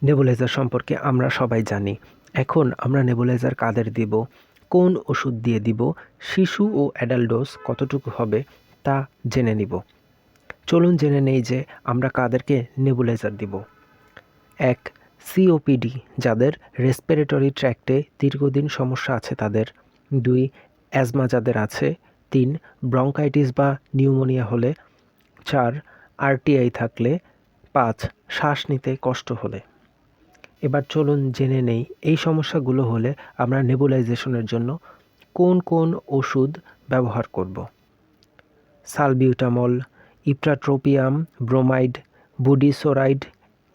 Nebuliser সম্পর্কে আমরা সবাই জানি। এখন আমরা নেবুলাইজার কাদের দিব, কোন ওষুধ দিয়ে দিব, শিশু ও অ্যাডাল্ট ডোজ কতটুকু হবে তা জেনে নিব। চলুন জেনে নেই যে আমরা কাদেরকে নেবুলাইজার দিব। 1. সিওপিডি, যাদের রেসপিরেটরি ট্র্যাক্টে দীর্ঘদিন সমস্যা আছে তাদের। 2. অ্যাজমা যাদের আছে। 3. ব্রঙ্কাইটিস বা নিউমোনিয়া হলে। 4. আরটিআই থাকলে। 5. শ্বাস নিতে কষ্ট হলে। এবার চলুন জেনে নেই এই সমস্যাগুলো হলে আমরা নেবুলাইজেশনের জন্য কোন কোন ওষুধ ব্যবহার করব। সালবিউটামল, ইপ্রাট্রোপিয়াম ব্রোমাইড, বুডিসোরাইড,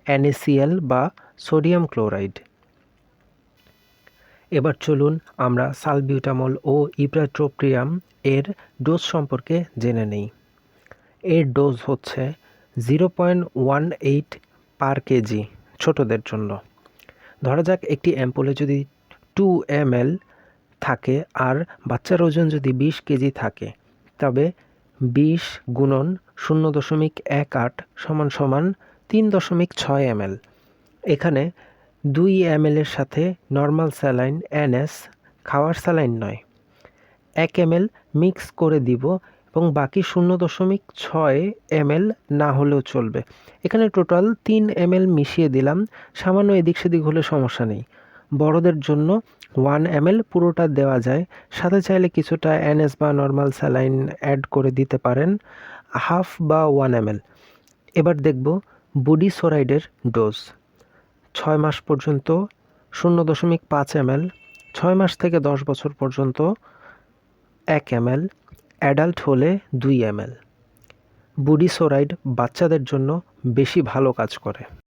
NaCl বা সোডিয়াম ক্লোরাইড। এবার চলুন আমরা সালবিউটামল ও ইপ্রাট্রোপিয়াম এর ডোজ সম্পর্কে জেনে নেই। এর ডোজ হচ্ছে 0.18 পার কেজি ছোটদের জন্য। ধরা যাক একটি অ্যাম্পুলে যদি 2 ml থাকে আর বাচ্চার ওজন যদি 20 কেজি থাকে, তবে 20 গুণন 0.18 সমান সমান 3.6 ml। এখানে 2 ml এর সাথে নর্মাল স্যালাইন NS, খাওয়ার স্যালাইন নয়, 1 ml মিক্স করে দিব এবং বাকি 0.6 ml না হলেও চলবে। এখানে টোটাল 3 ml মিশিয়ে দিলাম, সামান্য এদিক সেদিক হলে সমস্যা নেই। বড়দের জন্য 1 ml পুরোটা দেওয়া যায়, সাথে চাইলে কিছুটা NS বা নর্মাল স্যালাইন অ্যাড করে দিতে পারেন, হাফ বা 1 ml। এবার দেখব বুডিসোরাইডের ডোজ। 6 মাস পর্যন্ত 0.5 ml, 6 মাস থেকে 10 বছর পর্যন্ত 1 ml, অ্যাডাল্ট হলে 2 ml। বুডিসোরাইড বাচ্চাদের জন্য বেশি ভালো কাজ করে।